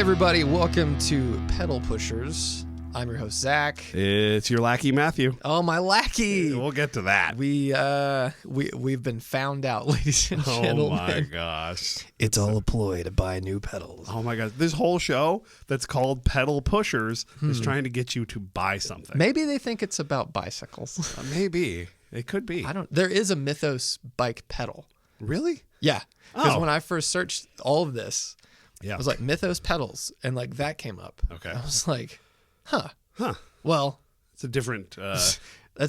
everybody, welcome to Pedal Pushers. I'm your host, Zach. It's your lackey, Matthew. Oh, my lackey. We'll get to that. We've been found out, ladies and gentlemen. Oh my gosh. It's all a ploy to buy new pedals. Oh my gosh. This whole show that's called Pedal Pushers is trying to get you to buy something. Maybe they think it's about bicycles. Maybe. It could be. There is a Mythos bike pedal. Really? Yeah. Because Oh. when I first searched all of this, Yeah. I was like, Mythos pedals, and like that came up. Okay. I was like, huh. Huh. Well, It's a different, that's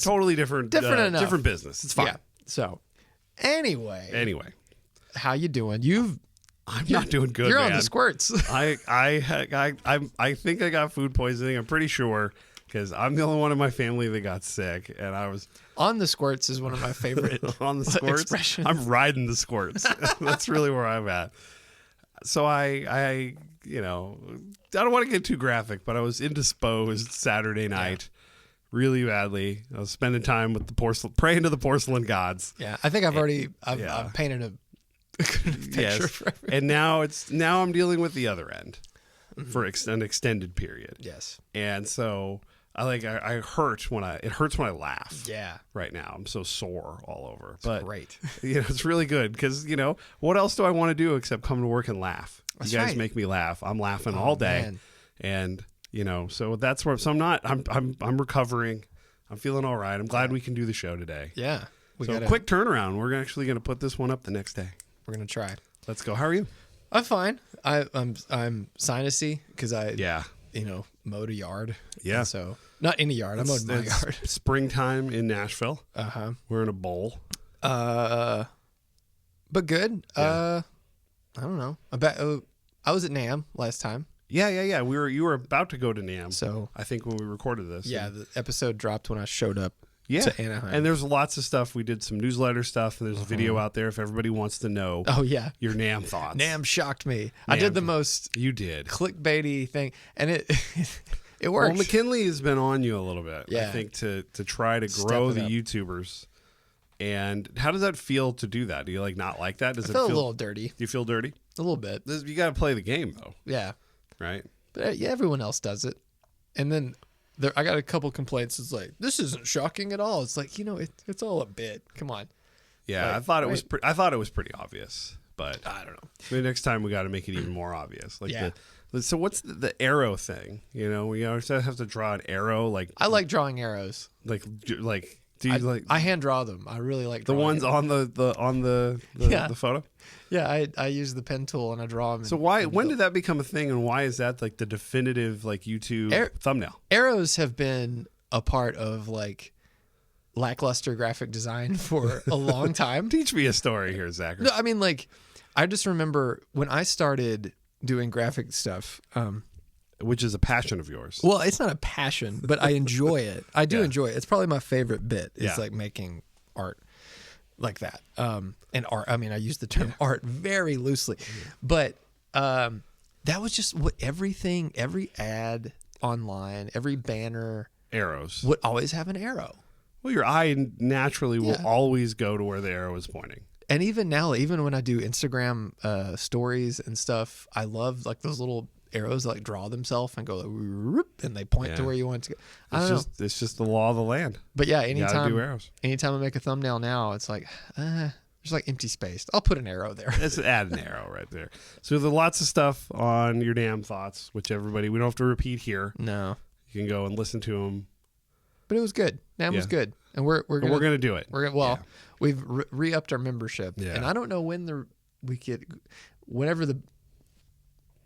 totally different enough. different business. It's fine. Yeah. So, anyway, how you doing? I'm not doing good, You're man. on the squirts. I think I got food poisoning. I'm pretty sure because I'm the only one in my family that got sick, and I was On the squirts is one of my favorite on the squirts. expressions. I'm riding the squirts. That's really where I'm at. So I don't want to get too graphic, but I was indisposed Saturday night really badly. I was spending time with the praying to the porcelain gods. Yeah, I think I've painted a picture Yes. for everyone. And now I'm dealing with the other end for an extended period. Yes. And so I hurt when it hurts when I laugh. Yeah. Right now, I'm so sore all over. But Great. it's really good because what else do I want to do except come to work and laugh? That's you guys right. make me laugh. I'm laughing all day, man. and so that's where. So I'm recovering. I'm feeling all right. I'm glad we can do the show today. Yeah. Quick turnaround. We're actually going to put this one up the next day. We're gonna try. Let's go. How are you? I'm fine. I'm sinusy because I mowed a yard. Yeah. And so not any yard. I mowed my It's yard. springtime in Nashville. We're in a bowl. But good. Yeah. I don't know. I was at NAMM last time. Yeah. You were about to go to NAMM. So I think when we recorded this. yeah, the episode dropped when I showed up. Yeah. To Anaheim. And there's lots of stuff. We did some newsletter stuff, and there's a video out there if everybody wants to know Oh yeah. your NAMM thoughts. NAMM shocked me. I did the most You did. clickbaity thing, and it it worked. Well, McKinley has been on you a little bit, Yeah. I think, to try to Step grow it the up. YouTubers. And how does that feel to do that? Do you not like that? Does I it felt feel a little dirty. Do you feel dirty? A little bit. You got to play the game though, Yeah. right? But yeah, everyone else does it. And then I got a couple complaints. It's like, this isn't shocking at all. It's like, it's all a bit. Come on. Yeah, Like, I thought it was. right. I thought it was pretty obvious, but I don't know. maybe next time we got to make it even more obvious. Yeah. So what's the arrow thing? We always have to draw an arrow. I like drawing arrows. Do you like I hand draw them. I really like the drawing ones them. on the Yeah. the photo? Yeah, I use the pen tool and I draw them. So when did that become a thing, and why is that like the definitive YouTube thumbnail? Arrows have been a part of lackluster graphic design for a long time. Teach me a story here, Zachary. No, I mean, I just remember when I started doing graphic stuff. Which is a passion of yours. Well, it's not a passion, but I enjoy it. I do Yeah. enjoy it. It's probably my favorite bit. Is Yeah. making art like that. And art. I mean, I use the term art very loosely, but that was just what every ad online, every banner Arrows. would always have an arrow. Well, your eye naturally will Yeah. always go to where the arrow is pointing. And even now, even when I do Instagram stories and stuff, I love those little arrows that draw themselves and go whoop, and they point to Yeah. where you want to go. I don't know. It's just the law of the land. But yeah, You gotta do arrows. anytime I make a thumbnail now, it's like there's empty space. I'll put an arrow there. Let's add an arrow right there. So there's lots of stuff on your damn thoughts, which we don't have to repeat here. No, You can go and listen to them. but it was good. NAMM was good, and we're gonna do it. We've re-upped our membership, Yeah. and I don't know when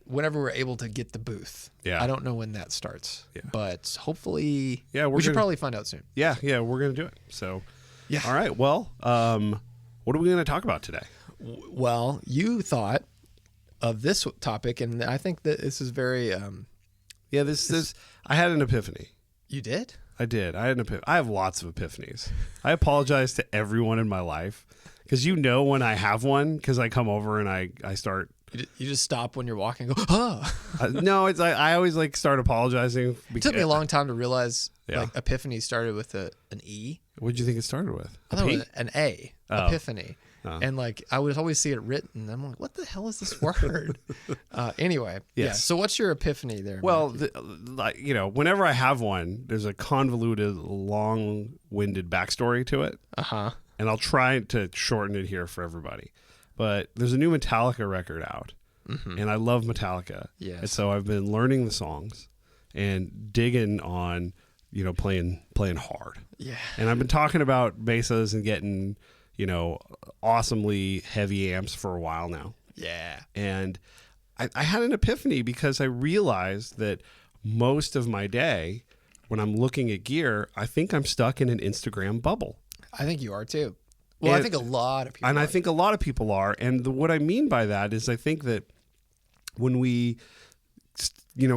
whenever we're able to get the booth. Yeah. I don't know when that starts. Yeah. But hopefully, Yeah, we should probably find out soon. Yeah, we're gonna do it. So, Yeah. All right. Well, what are we gonna talk about today? Well, you thought of this topic, and I think that this is very. This. I had an epiphany. You did? I did. I had an epiphany. I have lots of epiphanies. I apologize to everyone in my life because when I have one because I come over and I start. You just stop when you're walking and go, ah. No, I always start apologizing. It took me a long time to realize Yeah. epiphany started with an E. What did you think it started with? I thought it was an A. Oh. Epiphany. And like I would always see it written. And I'm like, what the hell is this word? Anyway, yeah. So what's your epiphany there? Well, whenever I have one, there's a convoluted, long-winded backstory to it. And I'll try to shorten it here for everybody. But there's a new Metallica record out, and I love Metallica. Yes. And so I've been learning the songs and digging on, playing hard. Yeah. And I've been talking about mesas and getting, awesomely heavy amps for a while now. Yeah. And I had an epiphany because I realized that most of my day, when I'm looking at gear, I think I'm stuck in an Instagram bubble. I think you are too. Well, I think a lot of people are. I think a lot of people are. And what I mean by that is I think that when we,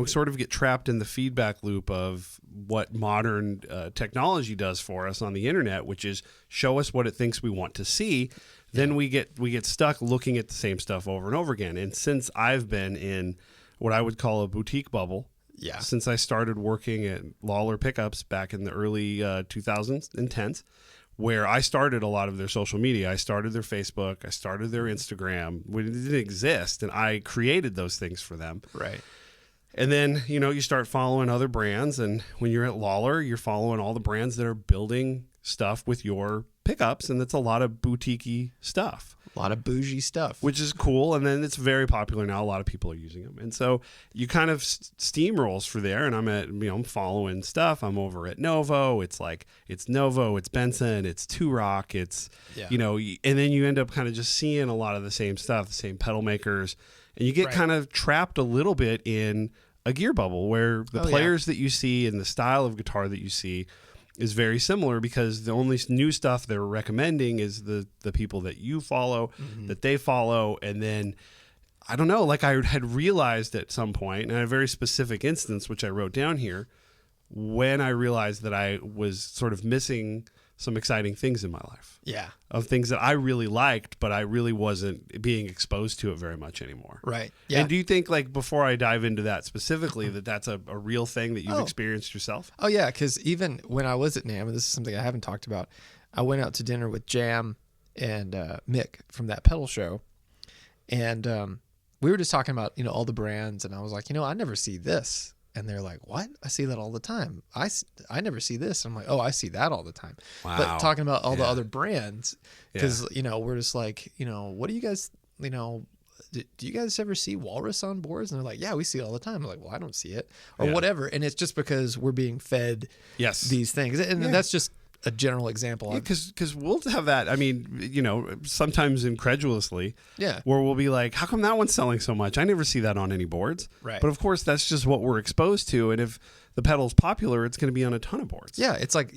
sort of get trapped in the feedback loop of what modern technology does for us on the internet, which is show us what it thinks we want to see, then we get stuck looking at the same stuff over and over again. And since I've been in what I would call a boutique bubble, since I started working at Lawler Pickups back in the early 2000s and 10s, where I started a lot of their social media. I started their Facebook. I started their Instagram. When it didn't exist, and I created those things for them. Right. And then, you start following other brands. And when you're at Lawler, you're following all the brands that are building stuff with your pickups. And that's a lot of boutique-y stuff. A lot of bougie stuff. Which is cool. And then it's very popular now. A lot of people are using them. And so you kind of steamrolls for there. And I'm following stuff. I'm over at Novo. It's Novo, it's Benson, it's Two Rock. It's, and then you end up kind of just seeing a lot of the same stuff, the same pedal makers. And you get kind of trapped a little bit in a gear bubble where the players that you see and the style of guitar that you see is very similar, because the only new stuff they're recommending is the people that you follow, that they follow. And then, I don't know, like I had realized at some point, and a very specific instance, which I wrote down here, when I realized that I was sort of missing some exciting things in my life. Yeah. Of things that I really liked, but I really wasn't being exposed to it very much anymore. Right. Yeah. And do you think, like, before I dive into that specifically, that's a real thing that you've experienced yourself? Oh, yeah. Because even when I was at NAMM, and this is something I haven't talked about, I went out to dinner with Jam and Mick from that pedal show. And we were just talking about, all the brands. And I was like, I never see this. And they're like, what? I see that all the time. I never see this. I'm like, oh, I see that all the time. Wow. But talking about all the other brands, because, we're just like, what do you guys, do you guys ever see Walrus on boards? And they're like, yeah, we see it all the time. I'm like, well, I don't see it or whatever. And it's just because we're being fed these things. And that's just a general example. Because we'll have that. I mean, sometimes incredulously, where we'll be like, how come that one's selling so much? I never see that on any boards. Right. But of course, that's just what we're exposed to. And if the pedal's popular, it's going to be on a ton of boards. Yeah. It's like,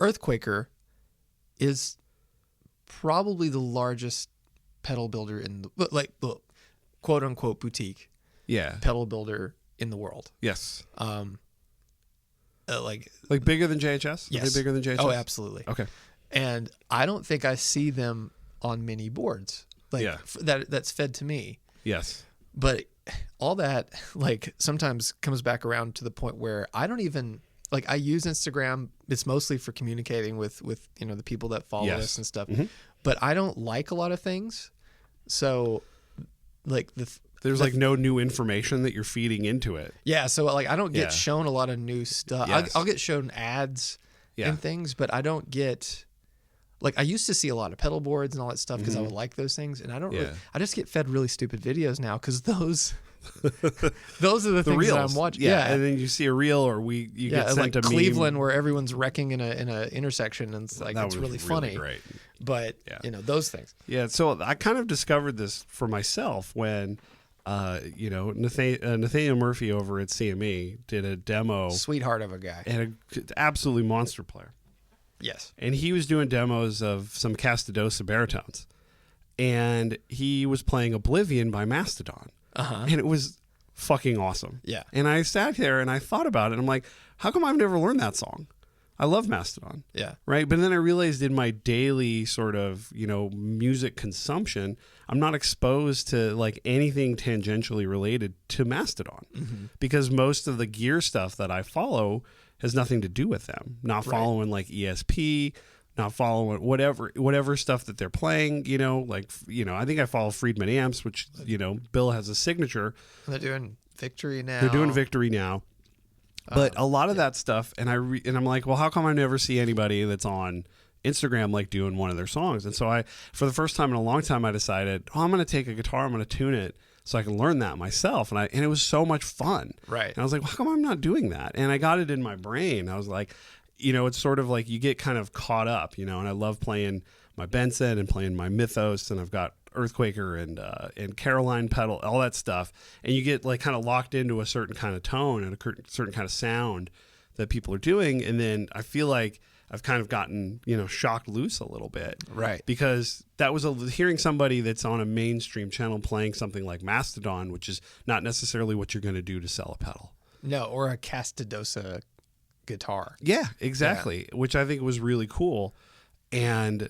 Earthquaker is probably the largest pedal builder in the quote unquote boutique pedal builder in the world. Yes. Like bigger than JHS? Yes. Are they bigger than JHS? Oh, absolutely. Okay. And I don't think I see them on many boards that's fed to me. Yes. But all that sometimes comes back around to the point where I don't even I use Instagram. It's mostly for communicating with the people that follow us and stuff. Mm-hmm. But I don't like a lot of things. So there's no new information that you're feeding into it. Yeah, so I don't get shown a lot of new stuff. Yes. I'll get shown ads and things, but I don't get I used to see a lot of pedal boards and all that stuff because I would like those things, and I don't. Really, I just get fed really stupid videos now because those are the things reels. that I'm watching. Yeah, and then you see a reel, or you get sent a Cleveland meme. where everyone's wrecking in a intersection, and it's really funny. Great. But those things. Yeah, so I kind of discovered this for myself when. Nathaniel Murphy over at CME did a demo. Sweetheart of a guy. And an absolutely monster player. Yes. And he was doing demos of some Castadosa baritones. And he was playing Oblivion by Mastodon. Uh-huh. And it was fucking awesome. Yeah. And I sat there and I thought about it. And I'm like, how come I've never learned that song? I love Mastodon. Yeah. Right. But then I realized in my daily sort of, music consumption, I'm not exposed to anything tangentially related to Mastodon because most of the gear stuff that I follow has nothing to do with them. Not following ESP, not following whatever stuff that they're playing. I think I follow Friedman Amps, which Bill has a signature. They're doing Victory now. They're doing Victory now. But a lot of that stuff, and I'm like, well, how come I never see anybody that's on Instagram like doing one of their songs? And so for the first time in a long time, I decided, I'm going to take a guitar, I'm going to tune it so I can learn that myself. And it was so much fun. Right. And I was like, well, how come I'm not doing that? And I got it in my brain. I was like, it's sort of like you get kind of caught up, and I love playing my Benson and playing my Mythos, and I've got Earthquaker and Caroline pedal, all that stuff, and you get like kind of locked into a certain kind of tone and a certain kind of sound that people are doing, and then I feel like I've kind of gotten shocked loose a little bit, right? Because that was hearing somebody that's on a mainstream channel playing something like Mastodon, which is not necessarily what you're going to do to sell a pedal. No, or a Castadosa guitar. Yeah, exactly, which I think was really cool. And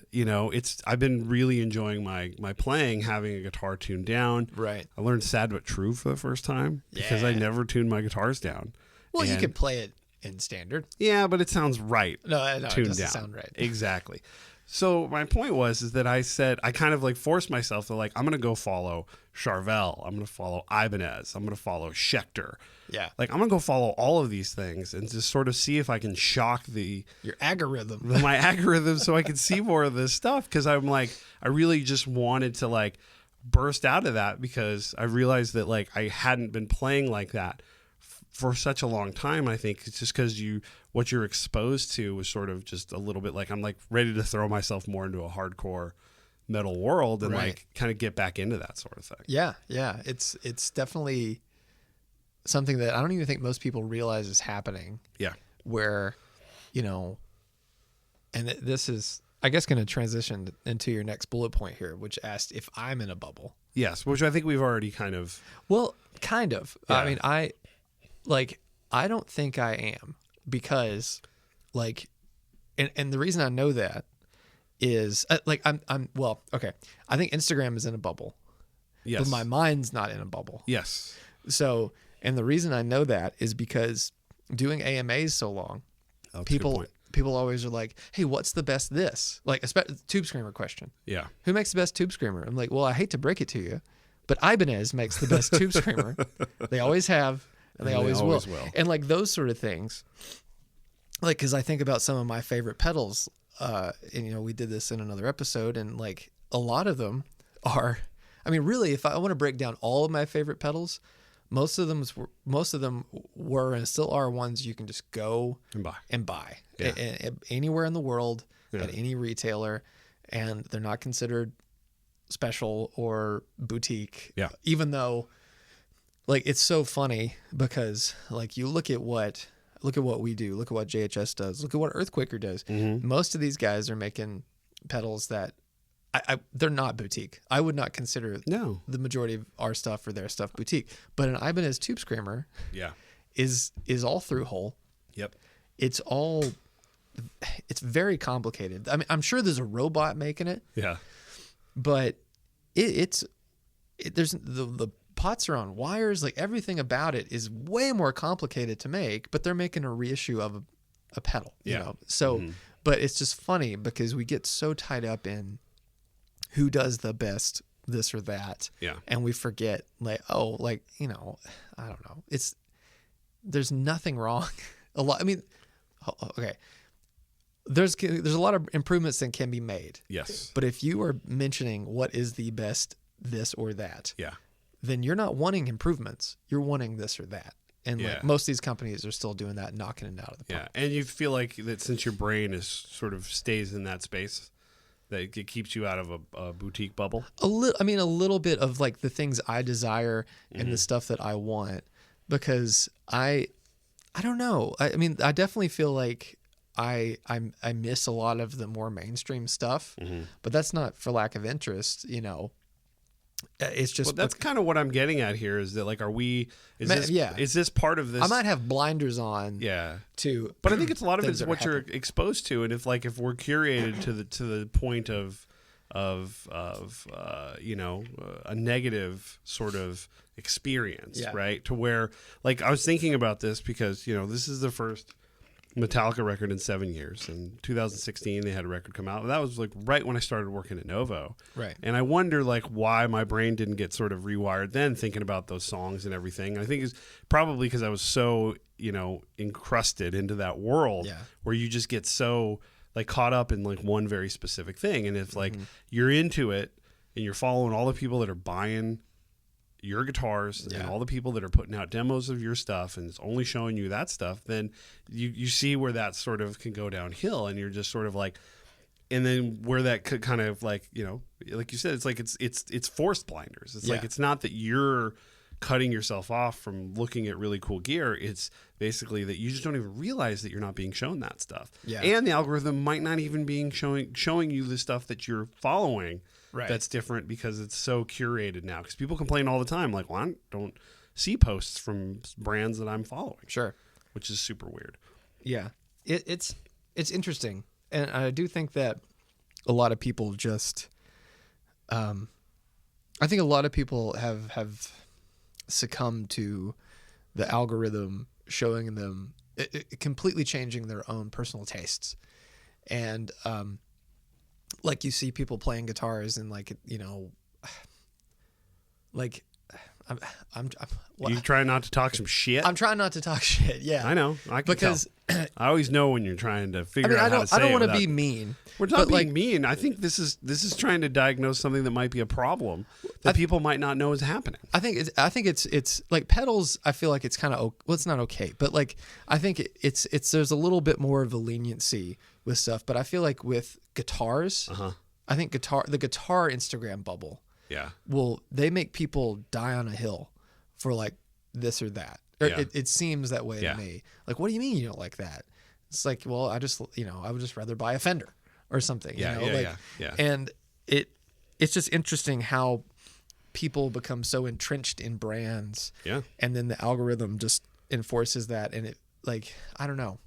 I've been really enjoying my playing, having a guitar tuned down. Right. I learned Sad But True for the first time because I never tuned my guitars down. Well, you could play it in standard. Yeah, but it sounds right. No, tuned it doesn't down. sound right. Exactly. So my point is that I said, I kind of like forced myself to like, I'm going to go follow Charvel. I'm going to follow Ibanez. I'm going to follow Schecter. Yeah. Like I'm going to go follow all of these things and just sort of see if I can shock your algorithm, my algorithm, so I can see more of this stuff. Cause I'm like, I really just wanted to like burst out of that because I realized that like I hadn't been playing like that for such a long time. I think it's just because what you're exposed to was sort of just a little bit like I'm like ready to throw myself more into a hardcore metal world and like kind of get back into that sort of thing. Yeah, it's definitely something that I don't even think most people realize is happening. Yeah, where and this is I guess going to transition into your next bullet point here, which asked if I'm in a bubble. Yes, which I think we've already kind of. Well, kind of. Yeah. I mean, I don't think I am because, like, and the reason I know that is okay. I think Instagram is in a bubble. Yes. But my mind's not in a bubble. Yes. So, and the reason I know that is because doing AMAs so long, people always are like, "Hey, what's the best this?" Like a tube screamer question. Yeah. Who makes the best tube screamer? I'm like, well, I hate to break it to you, but Ibanez makes the best tube screamer. They always have. And they always will. And like those sort of things, like, cause I think about some of my favorite pedals, and we did this in another episode, and like a lot of them are, I mean, really, if I want to break down all of my favorite pedals, most of them were and still are ones you can just go and buy anywhere in the world at any retailer, and they're not considered special or boutique. Yeah. Even though, like, it's so funny because like you look at what we do, look at what JHS does, look at what Earthquaker does. Mm-hmm. Most of these guys are making pedals that they're not boutique. I would not consider the majority of our stuff or their stuff boutique. But an Ibanez Tube Screamer is all through hole. Yep. It's very complicated. I mean, I'm sure there's a robot making it. Yeah. But there's the pots are on wires, like everything about it is way more complicated to make, but they're making a reissue of a pedal, you know? So, but it's just funny because we get so tied up in who does the best this or that. Yeah. And we forget like, I don't know. There's nothing wrong. Okay. There's a lot of improvements that can be made. Yes. But if you are mentioning what is the best this or that, then you're not wanting improvements. You're wanting this or that. And like most of these companies are still doing that, knocking it out of the park. Yeah. And you feel like that since your brain is sort of stays in that space, that it keeps you out of a boutique bubble. A little bit of like the things I desire and the stuff that I want, because I don't know. I mean, I definitely feel like I miss a lot of the more mainstream stuff, but that's not for lack of interest, It's just that's kind of what I'm getting at here is that like, is this part of this? I might have blinders on. Yeah. Too. But I think it's a lot of it's what you're exposed to. And if we're curated to the point of a negative sort of experience, right? To where like, I was thinking about this because, this is the first Metallica record in 7 years. In 2016, they had a record come out. That was like right when I started working at Novo. Right. And I wonder like why my brain didn't get sort of rewired then, thinking about those songs and everything. I think it's probably because I was so, encrusted into that world where you just get so like caught up in like one very specific thing. And if like you're into it and you're following all the people that are buying your guitars and all the people that are putting out demos of your stuff and it's only showing you that stuff, then you see where that sort of can go downhill, and you're just sort of like, and then where that could kind of like, like you said, it's like it's forced blinders. It's like, it's not that you're cutting yourself off from looking at really cool gear. It's basically that you just don't even realize that you're not being shown that stuff. Yeah. And the algorithm might not even be showing you the stuff that you're following. Right. That's different because it's so curated now. Because people complain all the time, like, well, I don't see posts from brands that I'm following. Sure. Which is super weird. Yeah. It's interesting. And I do think that a lot of people just, I think a lot of people have succumbed to the algorithm showing them, completely changing their own personal tastes. And, like you see people playing guitars and like, like I'm you trying not to talk some shit? I'm trying not to talk shit. Yeah, I know. I can tell. I always know when you're trying to figure out how to say it. I don't want to be mean. We're not being mean. I think this is trying to diagnose something that might be a problem that people might not know is happening. I think it's like pedals. I feel like it's kind of, well, it's not okay, but like I think it's there's a little bit more of a leniency with stuff. But I feel like with guitars, I think the guitar Instagram bubble. Yeah. Well, they make people die on a hill for like this or that. Or it seems that way to me. Like, what do you mean you don't like that? It's like, well, I would just rather buy a Fender or something. Yeah. And it's just interesting how people become so entrenched in brands. Yeah. And then the algorithm just enforces that. And it, like, I don't know.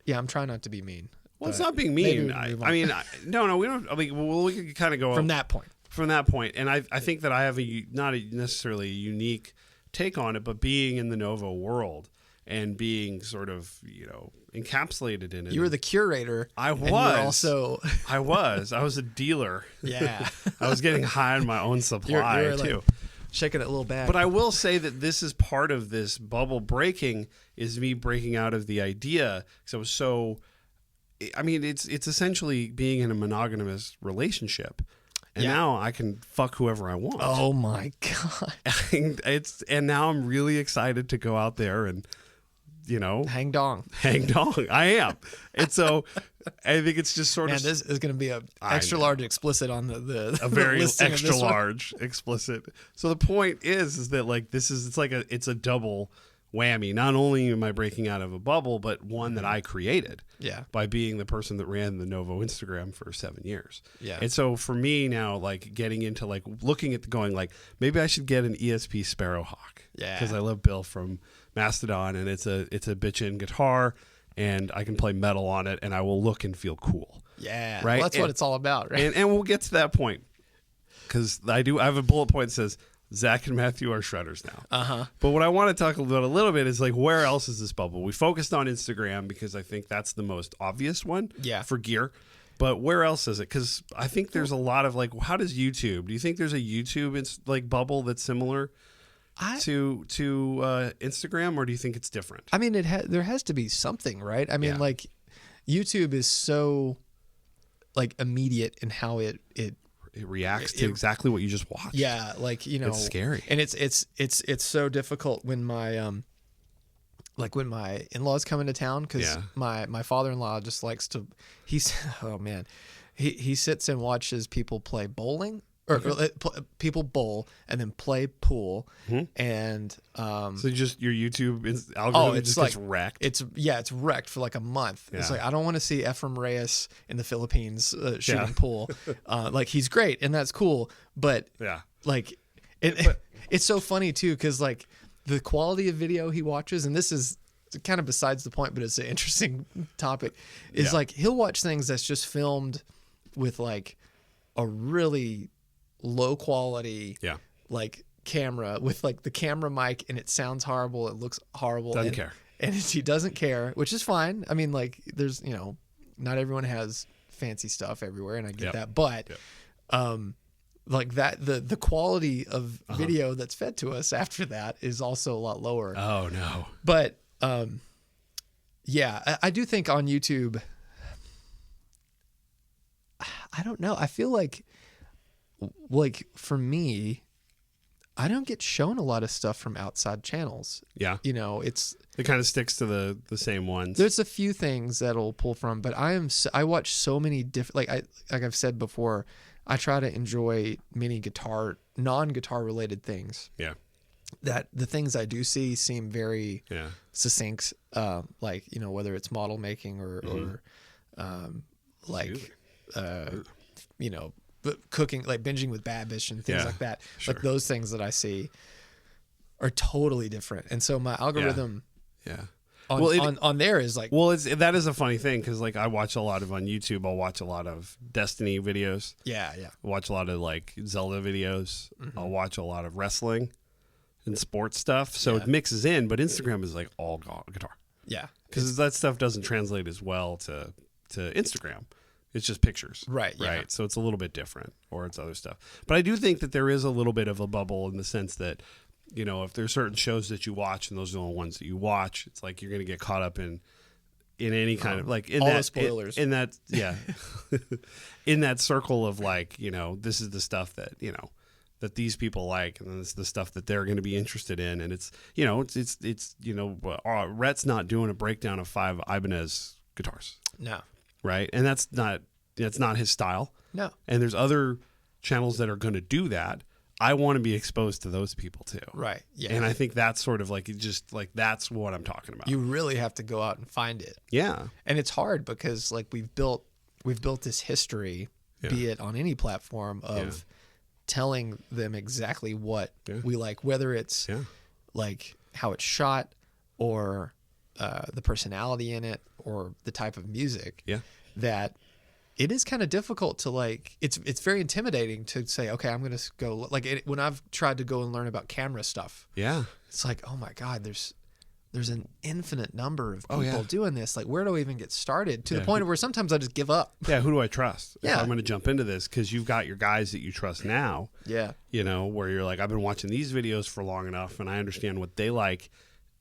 Yeah, I'm trying not to be mean. Well, it's not being mean. No, we don't. I mean, well, we can kind of go from that point. From that point, and I think that I have not necessarily a unique take on it, but being in the Novo world and being sort of encapsulated in it. You were the curator. I was. I was a dealer. Yeah, I was getting high on my own supply you're too. Like shaking that little bag. But I will say that this is part of this bubble breaking. Is me breaking out of the idea because I was so. I mean, it's essentially being in a monogamous relationship. And now I can fuck whoever I want. Oh my God. And now I'm really excited to go out there and, hang dong. I am. And so I think it's just sort of. This is going to be a extra large explicit on the a very extra large explicit. So the point is that like, it's a double whammy. Not only am I breaking out of a bubble, but one that I created by being the person that ran the Novo Instagram for 7 years. Yeah. And so for me now, like getting into like looking at going like, maybe I should get an ESP Sparrowhawk. Yeah. Because I love Bill from Mastodon and it's a bitchin' guitar and I can play metal on it and I will look and feel cool. Yeah. Right. Well, that's what it's all about, right? And we'll get to that point. Because I have a bullet point that says Zach and Matthew are shredders now. But what I want to talk about a little bit is like, where else is this bubble? We focused on Instagram because I think that's the most obvious one for gear. But where else is it? Because I think there's a lot of like, how does YouTube? Do you think there's a YouTube like bubble that's similar to Instagram, or do you think it's different? I mean, there has to be something, right? I mean, like YouTube is so like immediate in how it reacts to exactly what you just watched. Yeah, like it's scary, and it's so difficult when my when my in-laws come into town because my father-in-law just likes to. He sits and watches people play bowling or people bowl and then play pool and so just your YouTube algorithm just gets wrecked. It's wrecked for like a month. It's like I don't want to see Efrem Reyes in the Philippines shooting pool. Like he's great and that's cool, but like it's so funny too because like the quality of video he watches, and this is kind of besides the point, but it's an interesting topic. Is like he'll watch things that's just filmed with like a really low quality like camera with like the camera mic and it sounds horrible, it looks horrible, doesn't care, and he doesn't care, which is fine. I mean, like, there's, not everyone has fancy stuff everywhere, and I get that, but like that, the quality of video that's fed to us after that is also a lot lower. Oh no. But yeah, I do think on YouTube, I don't know. I feel like for me, I don't get shown a lot of stuff from outside channels. Yeah. It kind of sticks to the same ones. There's a few things that'll pull from, but I watch so many different, like I've said before, I try to enjoy many non-guitar related things. Yeah. That the things I do see seem very succinct, like, whether it's model making or cooking, like binging with Babish and things like that. Sure. Like those things that I see are totally different. And so my algorithm on there is like... Well, that is a funny thing, because like I watch a lot of on YouTube. I'll watch a lot of Destiny videos. Yeah. I watch a lot of like Zelda videos. Mm-hmm. I'll watch a lot of wrestling and sports stuff. So it mixes in, but Instagram is like all guitar. Yeah. Because that stuff doesn't translate as well to Instagram. It's just pictures. Right. Yeah. So it's a little bit different, or it's other stuff. But I do think that there is a little bit of a bubble in the sense that, if there's certain shows that you watch and those are the only ones that you watch, it's like you're going to get caught up in any kind of like in all that the spoilers. in that in that circle of like, this is the stuff that, that these people like, and then it's the stuff that they're going to be interested in. And it's, Rhett's not doing a breakdown of 5 Ibanez guitars. No. Right. And that's not his style. No. And there's other channels that are going to do that. I want to be exposed to those people too. Right. Yeah. And I think that's sort of like, that's what I'm talking about. You really have to go out and find it. Yeah. And it's hard because like we've built this history, be it on any platform, of telling them exactly what we like, whether it's like how it's shot or the personality in it or the type of music. Yeah. That it is kind of difficult to like, it's very intimidating to say, okay, I'm going to go like when I've tried to go and learn about camera stuff. Yeah. It's like, oh my God, there's an infinite number of people doing this. Like, where do I even get started? To the point where sometimes I just give up. Yeah. Who do I trust? Yeah. If I'm going to jump into this, because you've got your guys that you trust now. Yeah. Where you're like, I've been watching these videos for long enough and I understand what they like.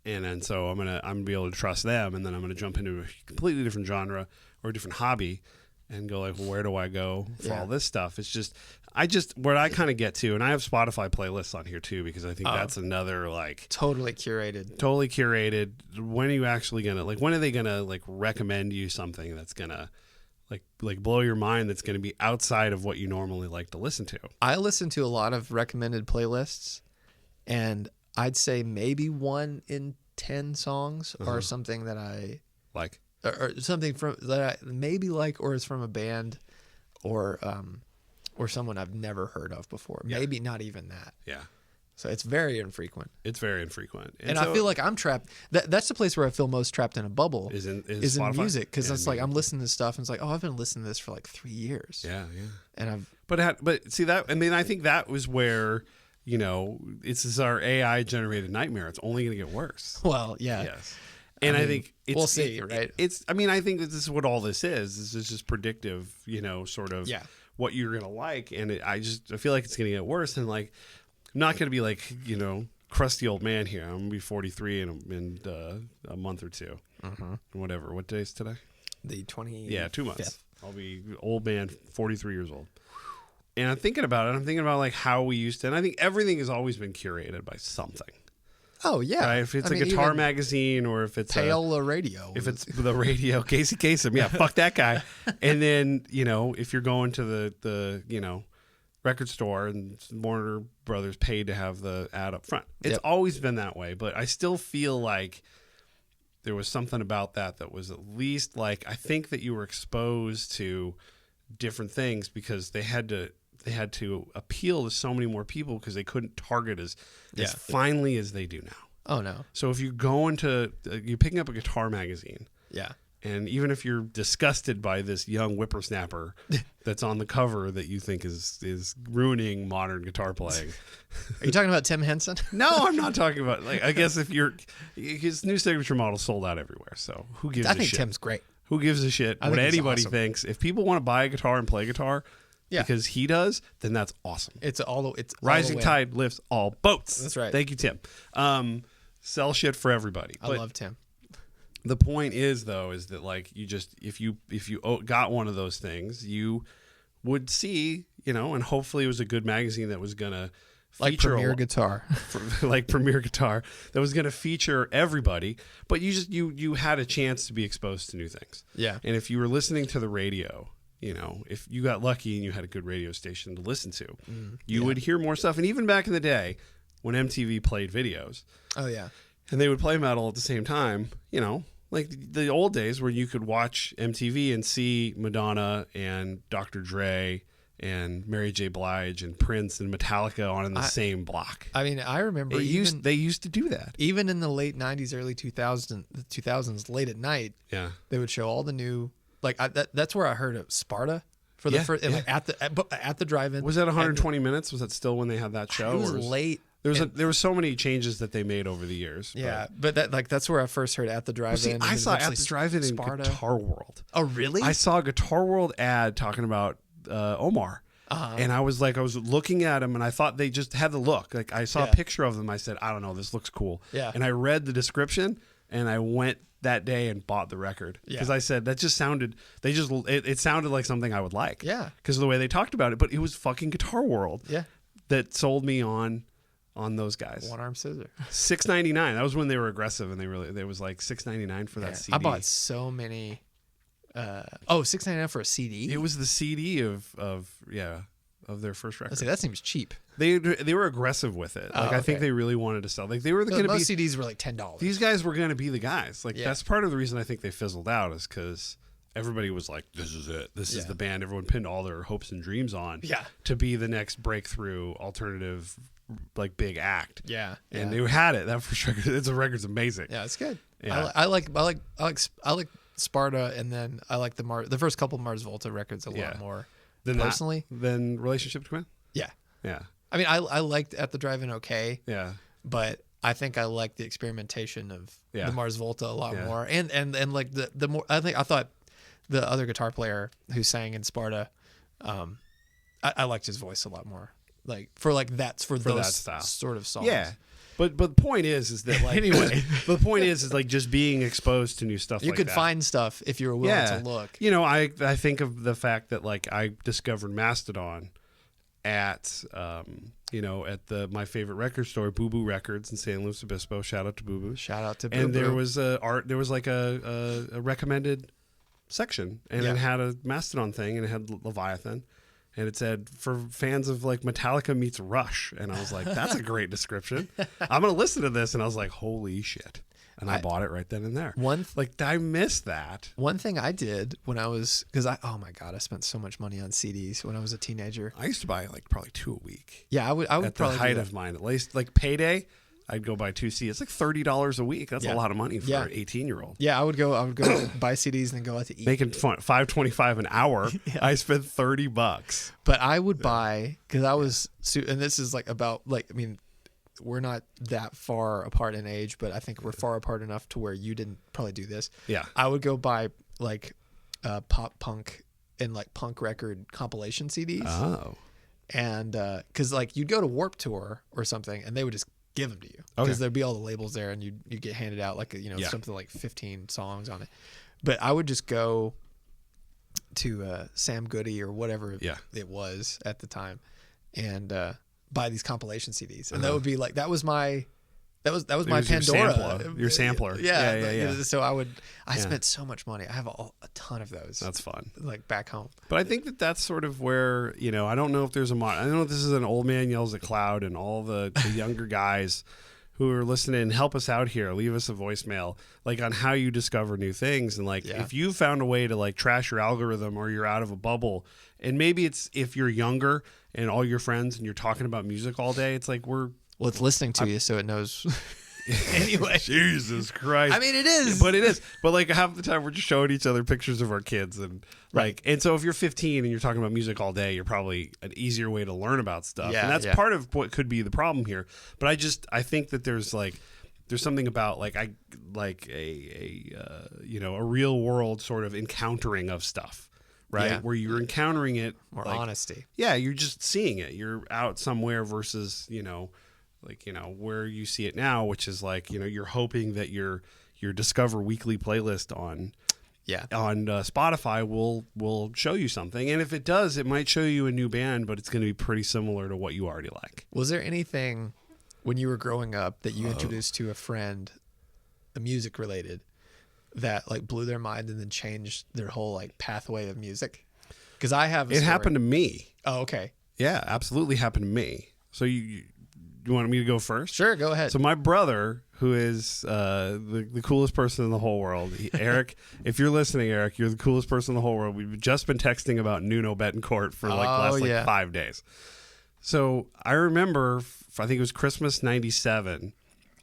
And so I'm gonna be able to trust them, and then I'm gonna jump into a completely different genre or a different hobby and go like, well, where do I go for all this stuff? It's just where I kind of get to, and I have Spotify playlists on here too, because I think that's another like totally curated. When are you actually gonna when are they gonna like recommend you something that's gonna like blow your mind, that's gonna be outside of what you normally like to listen to? I listen to a lot of recommended playlists, and I'd say maybe 1 in 10 songs are something that I like, or something from that I maybe like, or is from a band, or someone I've never heard of before. Yeah. Maybe not even that. Yeah. So it's very infrequent. It's very infrequent, and so I feel like I'm trapped. That's the place where I feel most trapped in a bubble. Is in music, because it's like I'm listening to stuff and it's like, oh, I've been listening to this for like 3 years. Yeah. And but see that, and then I think that was where. This is our AI generated nightmare. It's only going to get worse. Well, yeah. Yes. And I think we'll see, right? I think that this is what all this is. This is just predictive, sort of what you're going to like. And I feel like it's going to get worse. And like, I'm not going to be like, crusty old man here. I'm going to be 43 in a month or two. Whatever. What day is today? The 20th. Yeah, 2 months. I'll be old man, 43 years old. And I'm thinking about it. I'm thinking about like how we used to, and I think everything has always been curated by something. Oh yeah, right? If it's a guitar magazine, or if it's a radio, if it's the radio, Casey Kasem, fuck that guy. And then if you're going to the record store, and Warner Brothers paid to have the ad up front, it's always been that way. But I still feel like there was something about that was at least like, I think that you were exposed to different things because they had to appeal to so many more people, because they couldn't target as finely as they do now. Oh no. So if you go you're picking up a guitar magazine, And even if you're disgusted by this young whippersnapper that's on the cover that you think is ruining modern guitar playing. Are you talking about Tim Henson? No, I'm not talking about, like, I guess if his new signature model sold out everywhere. So who gives a shit? I think Tim's great. Who gives a shit what anybody thinks? If people want to buy a guitar and play guitar because he does, then that's awesome. It's rising tide lifts all boats. That's right. Thank you, Tim. Sell shit for everybody. I love Tim. The point is, though, is that, like, you just, if you got one of those things, you would see, and hopefully it was a good magazine that was going to feature Premier Guitar, like Premier Guitar, that was going to feature everybody. But you had a chance to be exposed to new things. Yeah. And if you were listening to the radio, if you got lucky and you had a good radio station to listen to, you would hear more stuff. And even back in the day when MTV played videos. Oh yeah. And they would play metal at the same time, like the old days where you could watch MTV and see Madonna and Dr. Dre and Mary J. Blige and Prince and Metallica on in the same block. I mean, I remember they used to do that. Even in the late 90s, early 2000s, late at night, they would show all the new, like, that's where I heard of Sparta for the first, like, at the drive-in. Was that 120 minutes? Was that still when they had that show? It was late. There were so many changes that they made over the years. Yeah, but that's where I first heard At the Drive-In. I saw At the Drive-In in Guitar World. Oh, really? I saw a Guitar World ad talking about Omar. And I was looking at him, and I thought they just had the look. Like, I saw a picture of them. I said, I don't know, this looks cool. Yeah. And I read the description, and I went that day and bought the record. Because I said, that just sounded, it sounded like something I would like. Yeah. Because of the way they talked about it. But it was fucking Guitar World. Yeah. That sold me on those guys. One arm scissor. $6.99. That was when they were aggressive, and there was like $6.99 for that CD. I bought so many. $6.99 for a CD. It was the CD of their first record. That seems cheap. They were aggressive with it. Like, I think they really wanted to sell. Like, they were going to be. Most CDs were like $10. These guys were going to be the guys. Like, that's part of the reason I think they fizzled out, is because everybody was like, this is it. This is the band everyone pinned all their hopes and dreams on. Yeah. To be the next breakthrough alternative, like, big act. Yeah. And they had it. That first record, the record's amazing. Yeah, it's good. Yeah. I like Sparta, and then I like the first couple Mars Volta records a lot more personally than Relationship to Command. Yeah. Yeah. I mean, I liked At the Drive-In okay. Yeah. But I think I liked the experimentation of the Mars Volta a lot more, and like the more I thought the other guitar player who sang in Sparta, I liked his voice a lot more. Like for those that style. Sort of songs. Yeah. But the point is that, like, anyway, the point is like just being exposed to new stuff. You could find stuff if you were willing to look. I think of the fact that, like, I discovered Mastodon at my favorite record store, Boo Boo Records in San Luis Obispo. Shout out to Boo Boo. Shout out to Boo Boo. And there was a recommended section, and it had a Mastodon thing, and it had Leviathan. And it said, for fans of, like, Metallica meets Rush. And I was like, that's a great description. I'm going to listen to this. And I was like, holy shit. And I bought it right then and there. I missed that. One thing I did when I was, oh my God, I spent so much money on CDs when I was a teenager. I used to buy, like, probably 2 a week. Yeah, I would at probably the height of mine. At least, like, payday, I'd go buy 2 CDs. It's like $30 a week. That's a lot of money for an 18-year-old. Yeah, I would go buy CDs and then go out to eat. Making $5.25 an hour. I spent $30. But I would buy, because I was, and this is like about, like, I mean, we're not that far apart in age, but I think we're far apart enough to where you didn't probably do this. Yeah. I would go buy, like, pop punk and, like, punk record compilation CDs. Oh. And because, like, you'd go to Warped Tour or something, and they would just give them to you, because there'd be all the labels there, and you get handed out, like, something like 15 songs on it. But I would just go to Sam Goody or whatever it was at the time, and buy these compilation CDs, and that would be like that was my Pandora, your sampler. Yeah. So I spent so much money. I have a ton of those. That's fun. Like, back home. But I think that's sort of where, I don't know if there's I don't know if this is an old man yells at cloud, and all the younger guys who are listening, help us out here. Leave us a voicemail, like, on how you discover new things. And, like, if you found a way to, like, trash your algorithm, or you're out of a bubble, and maybe it's if you're younger and all your friends and you're talking about music all day, it's like it's listening to you, so it knows. Anyway, Jesus Christ. I mean, it is. But it is. But like half the time we're just showing each other pictures of our kids and like, and so if you're 15 and you're talking about music all day, you're probably an easier way to learn about stuff. Yeah, and that's part of what could be the problem here. But I think that there's something about like a real world sort of encountering of stuff. Right. Yeah. Where you're encountering it. More honesty. Yeah. You're just seeing it. You're out somewhere versus, where you see it now, which is like, you're hoping that your Discover Weekly playlist on Spotify will show you something. And if it does, it might show you a new band, but it's going to be pretty similar to what you already like. Was there anything when you were growing up that you introduced to a friend, music related, that like blew their mind and then changed their whole like pathway of music? Because I have it happened to me. Oh, okay. Yeah, absolutely happened to me. So you wanted me to go first? Sure, go ahead. So my brother, who is the coolest person in the whole world, Eric, if you're listening, Eric, you're the coolest person in the whole world. We've just been texting about Nuno Betancourt for the last 5 days. So I remember, I think it was Christmas '97,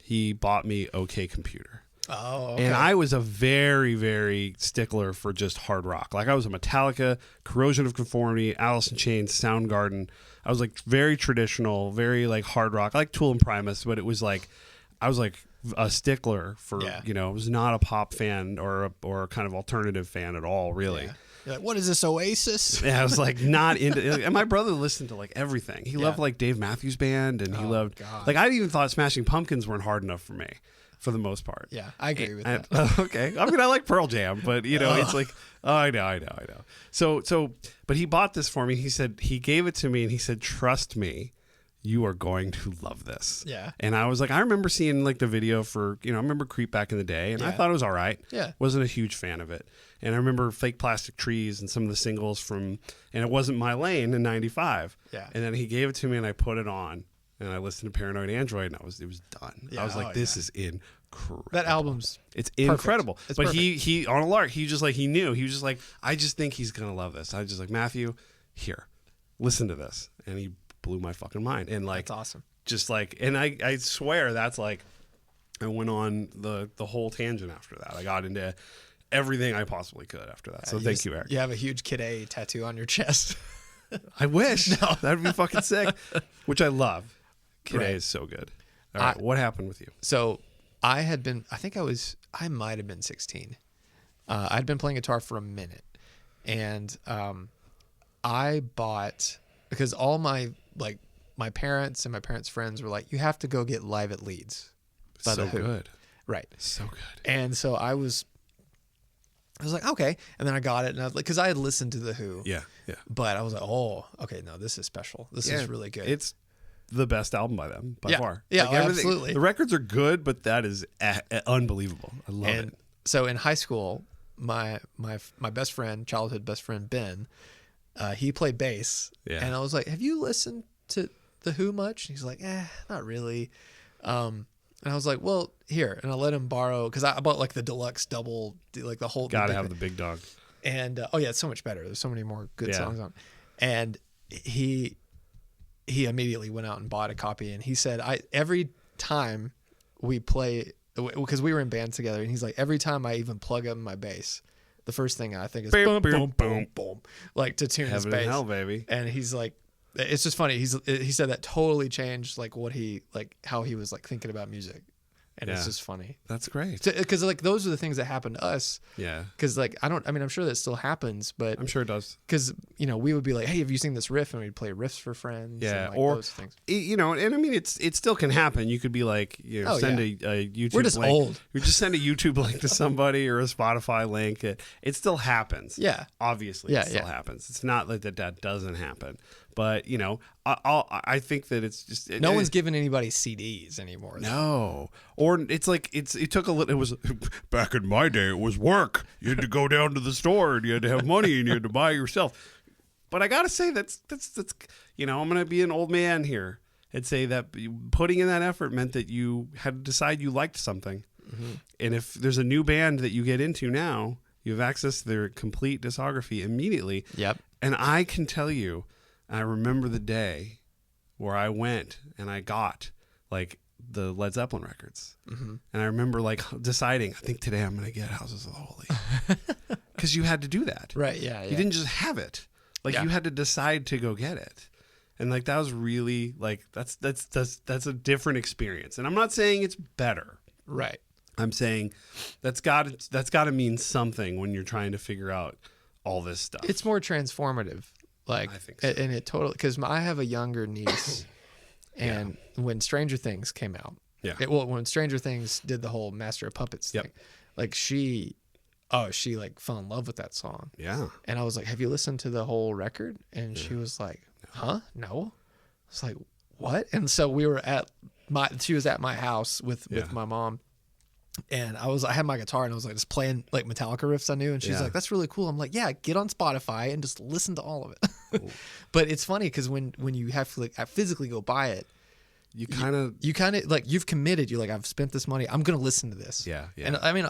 he bought me OK Computer. Oh, okay. And I was a very, very stickler for just hard rock. Like I was a Metallica, Corrosion of Conformity, Alice in Chains, Soundgarden. I was like very traditional, very like hard rock. I like Tool and Primus, but it was like I was like a stickler for I was not a pop fan or a kind of alternative fan at all, really. Yeah. You're like, what is this, Oasis? Yeah, I was like not into. And my brother listened to like everything. He loved like Dave Matthews Band, and he loved like I even thought Smashing Pumpkins weren't hard enough for me. For the most part. Yeah, I agree with that. Okay. I mean, I like Pearl Jam, but, it's like, I know. So, but he bought this for me. He said, he gave it to me and he said, trust me, you are going to love this. Yeah. And I was like, I remember seeing like the video for, I remember Creep back in the day, and I thought it was all right. Yeah. Wasn't a huge fan of it. And I remember Fake Plastic Trees and some of the singles and it wasn't my lane in '95. Yeah. And then he gave it to me and I put it on. And I listened to Paranoid Android, and it was done. Yeah, I was like, "This is incredible." That album's incredible. It's but perfect. he on a lark, he just like he knew. He was just like, "I just think he's gonna love this." I was just like, "Matthew, here, listen to this," and he blew my fucking mind. And like, that's awesome. Just like, and I swear that's like, I went on the whole tangent after that. I got into everything I possibly could after that. So thank you, Eric. You have a huge Kid A tattoo on your chest. I wish. That'd be fucking sick. Which I love. Kid A is so good. All right, what happened with you? So I might have been 16. I'd been playing guitar for a minute, and I bought, because all my parents and my parents' friends were like, you have to go get Live at Leeds by So The Who. good. Right. So good. And so I was like, okay. And then I got it, and I was like, because I had listened to The Who. Yeah, yeah. But I was like, oh, okay, no, this is special. This is really good. It's the best album by them, by far. Yeah, like absolutely. The records are good, but that is unbelievable. I love it. So in high school, my best friend, childhood best friend, Ben, he played bass. Yeah. And I was like, have you listened to The Who much? And he's like, not really. And I was like, well, here. And I let him borrow, because I bought like the deluxe double, like the whole. Gotta have the big dog. And it's so much better. There's so many more good songs on it. And he immediately went out and bought a copy, and he said, every time we play, because we were in bands together, and he's like, every time I even plug up my bass, the first thing I think is boom, boom, boom, boom, like to tune his Heaven bass. and hell, baby. And he's like, it's just funny. He said that totally changed like how he was like thinking about music. And it's just funny. That's great. Because like those are the things that happen to us. Yeah. Because like I'm sure that still happens, but I'm sure it does. Because we would be like, hey, have you seen this riff? And we'd play riffs for friends. Yeah. And, like, or those things. And I mean, it still can happen. You could be like, send a YouTube. We're just link. old. You just send a YouTube link to somebody or a Spotify link. It still happens. Yeah. Obviously, it still happens. It's not like that doesn't happen. But I think that it's just no one's giving anybody CDs anymore. No, or it's like it took a little. It was back in my day. It was work. You had to go down to the store and you had to have money and you had to buy yourself. But I gotta say that's I'm gonna be an old man here and say that putting in that effort meant that you had to decide you liked something. Mm-hmm. And if there's a new band that you get into now, you have access to their complete discography immediately. Yep. And I can tell you. I remember the day where I went and I got like the Led Zeppelin records. And I remember like deciding, I think today I'm going to get Houses of the Holy. Because you had to do that. Right, yeah. You didn't just have it. Like you had to decide to go get it. And like that was really like that's a different experience. And I'm not saying it's better. Right. I'm saying that's got to mean something when you're trying to figure out all this stuff. It's more transformative. Like, I think so. And it totally, because I have a younger niece, and when Stranger Things came out, when Stranger Things did the whole Master of Puppets thing, like she like fell in love with that song. Yeah. And I was like, have you listened to the whole record? And she was like, huh? No. I was like, what? And so she was at my house with my mom. And I had my guitar and I was like just playing like Metallica riffs I knew, and she's like, that's really cool. I'm like, yeah, get on Spotify and just listen to all of it. But it's funny because when you have to like physically go buy it, you kind of like, you've committed. You're like, I've spent this money, I'm gonna listen to this. Yeah. And I mean,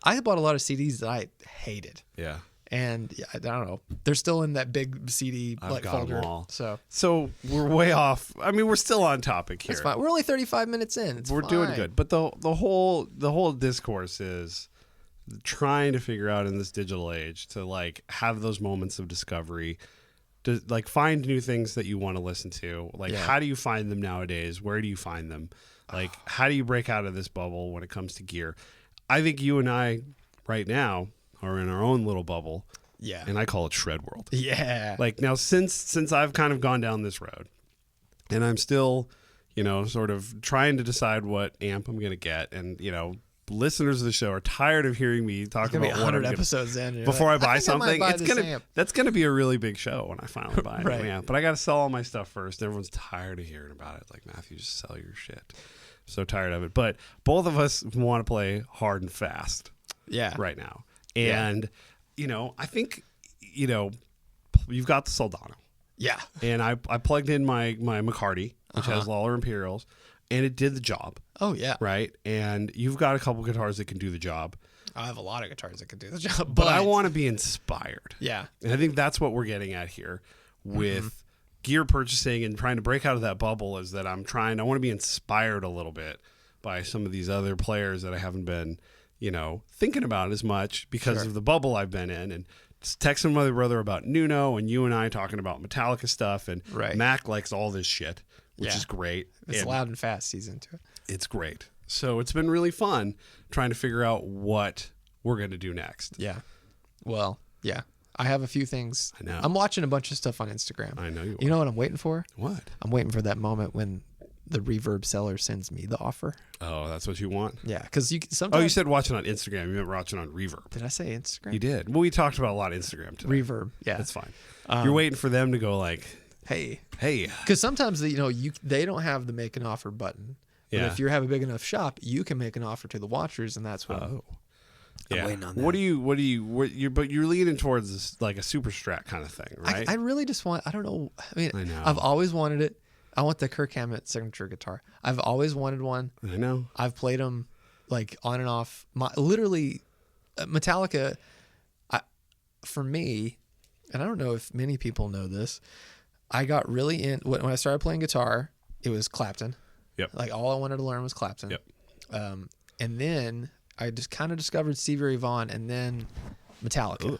I bought a lot of CDs that I hated. Yeah. And I don't know, they're still in that big CD I've like got folder. them all. So we're way off. I mean, we're still on topic here. That's fine. We're only 35 minutes in. We're doing good. But the whole discourse is trying to figure out in this digital age to like have those moments of discovery, to like find new things that you want to listen to. Like, how do you find them nowadays? Where do you find them? Like, how do you break out of this bubble when it comes to gear? I think you and I right now are in our own little bubble. Yeah. And I call it Shred World. Yeah. Like now, since I've kind of gone down this road, and I'm still, sort of trying to decide what amp I'm going to get, and listeners of the show are tired of hearing me talk about 100 episodes in before I buy something. It's that's gonna be a really big show when I finally buy it. Right. Yeah, but I got to sell all my stuff first. Everyone's tired of hearing about it. Like, Matthew, just sell your shit. I'm so tired of it. But both of us want to play hard and fast. Yeah. Right now. And, I think, you've got the Soldano. Yeah. And I plugged in my McCarty, which has Lawler Imperials, and it did the job. Oh, yeah. Right? And you've got a couple guitars that can do the job. I have a lot of guitars that can do the job. But I want to be inspired. Yeah. And I think that's what we're getting at here with gear purchasing and trying to break out of that bubble, is that I want to be inspired a little bit by some of these other players that I haven't been thinking about as much because of the bubble I've been in. And just texting my brother about Nuno, and you and I talking about Metallica stuff. And Mac likes all this shit, which is great. It's loud and fast. He's into it. It's great. So it's been really fun trying to figure out what we're going to do next. Yeah. Well, yeah. I have a few things. I know. I'm watching a bunch of stuff on Instagram. I know you are. You know what I'm waiting for? What? I'm waiting for that moment when the Reverb seller sends me the offer. Oh, that's what you want? Yeah, because sometimes... Oh, you said watching on Instagram. You meant watching on Reverb. Did I say Instagram? You did. Well, we talked about a lot of Instagram today. Reverb, yeah. That's fine. You're waiting for them to go like, hey. Because sometimes, they don't have the make an offer button. But if you have a big enough shop, you can make an offer to the watchers, and that's what I'm waiting on that. But you're leaning towards this, like a super strat kind of thing, right? I really just want, I don't know. I mean, I know. I've always wanted it. I want the Kirk Hammett signature guitar. I've always wanted one. I know. I've played them like on and off. Literally, Metallica, for me, and I don't know if many people know this, I got really in, when I started playing guitar, it was Clapton. Yep. Like all I wanted to learn was Clapton. Yep. And then I just kind of discovered Stevie Ray Vaughan, and then Metallica. Ooh.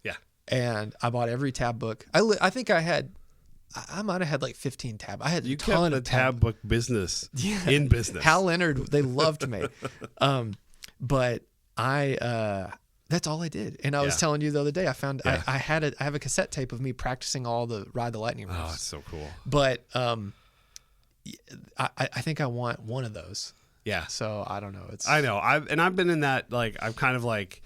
Yeah. And I bought every tab book. I think I might have had like 15 tab. I had a ton of tab book business in business. Hal Leonard, they loved me. But that's all I did. And I was telling you the other day, I found I have a cassette tape of me practicing all the Ride the Lightning riffs. Oh, that's so cool. But I think I want one of those. Yeah. So I don't know. I know. I've been in that, like, I've kind of like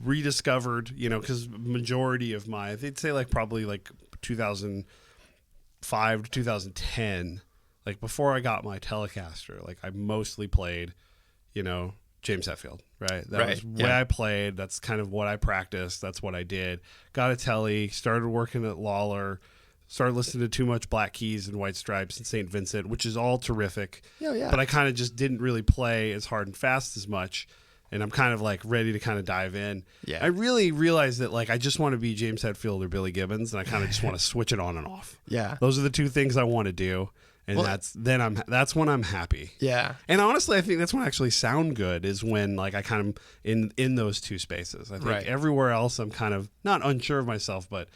rediscovered, because majority of they'd say like probably like 2005 to 2010, like before I got my Telecaster, like I mostly played, James Hetfield, right? That was the way I played. That's kind of what I practiced. That's what I did. Got a Telly, started working at Lawler, started listening to Too Much Black Keys and White Stripes and St. Vincent, which is all terrific. Yeah. But I kind of just didn't really play as hard and fast as much. And I'm kind of like ready to kind of dive in. Yeah. I really realized that like I just want to be James Hetfield or Billy Gibbons, and I kind of just want to switch it on and off. Yeah. Those are the two things I want to do. And that's when I'm happy. Yeah. And honestly, I think that's when I actually sound good is when like I kind of in those two spaces. I think everywhere else I'm kind of not unsure of myself, but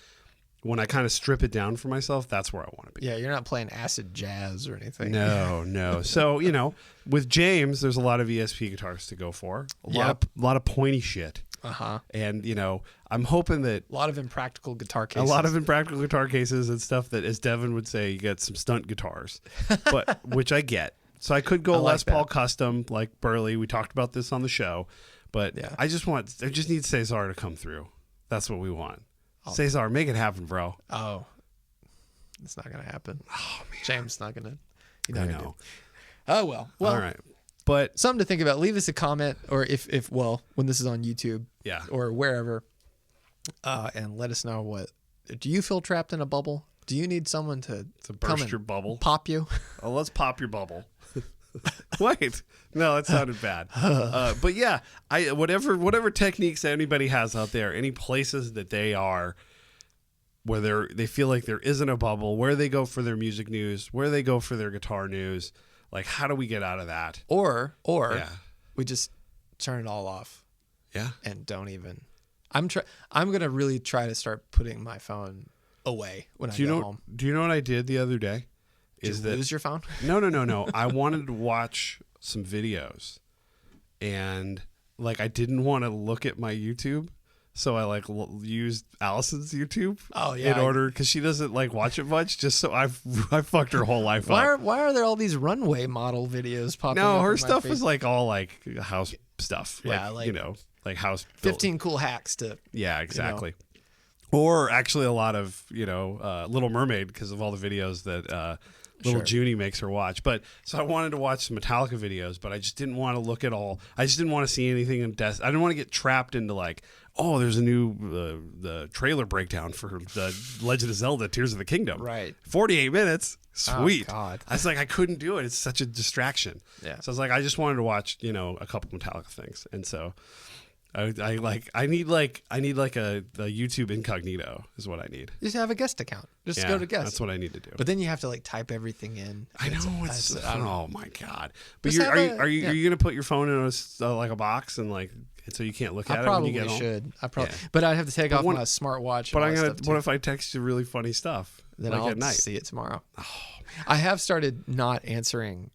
when I kind of strip it down for myself, that's where I want to be. Yeah, you're not playing acid jazz or anything. No. So, with James, there's a lot of ESP guitars to go for. A lot of pointy shit. Uh-huh. And, I'm hoping that a lot of impractical guitar cases. A lot of impractical guitar cases and stuff that, as Devin would say, you get some stunt guitars, but which I get. So I could go Les Paul custom like Burley. We talked about this on the show, but I just need Cesar to come through. That's what we want. Cesar, make it happen, bro. Oh, it's not going to happen. Oh, man. James not going to. I know. Oh, well. All right. But something to think about. Leave us a comment, or if when this is on YouTube, or wherever, and let us know do you feel trapped in a bubble? Do you need someone to burst your bubble, pop you? Oh, let's pop your bubble. Wait, no, that sounded bad. But yeah, whatever techniques anybody has out there, any places that they are, where they feel like there isn't a bubble, where they go for their music news, where they go for their guitar news, like how do we get out of that? Or we just turn it all off. Yeah, and don't even. I'm gonna really try to start putting my phone away when I get home. Do you know what I did the other day? Did you lose your phone? No. I wanted to watch some videos, and like I didn't want to look at my YouTube, so I like used Allison's YouTube. Oh yeah, in order because she doesn't like watch it much. Just so I fucked her whole life up. Why are there all these runway model videos popping up? No, her stuff is like all like house stuff. Yeah, like house 15 cool hacks to. Yeah, exactly. Or actually a lot of Little Mermaid because of all the videos that. Little Junie makes her watch. But so I wanted to watch some Metallica videos, but I just didn't want to look at all. I just didn't want to see anything in I didn't want to get trapped into like, oh, there's a new the trailer breakdown for the Legend of Zelda Tears of the Kingdom. Right. 48 minutes. Sweet. Oh, God. I was like, I couldn't do it. It's such a distraction. Yeah. So I was like, I just wanted to watch, a couple Metallica things. And so I need like a YouTube incognito is what I need. Just have a guest account. Just go to guest. That's what I need to do. But then you have to like type everything in. I know oh my God. But are you going to put your phone in a box and like so you can't look at it when you get home? I probably should. But I'd have to take off my smartwatch. But what if I text you really funny stuff? Then like I'll at night? see it tomorrow. Oh, man. I have started not answering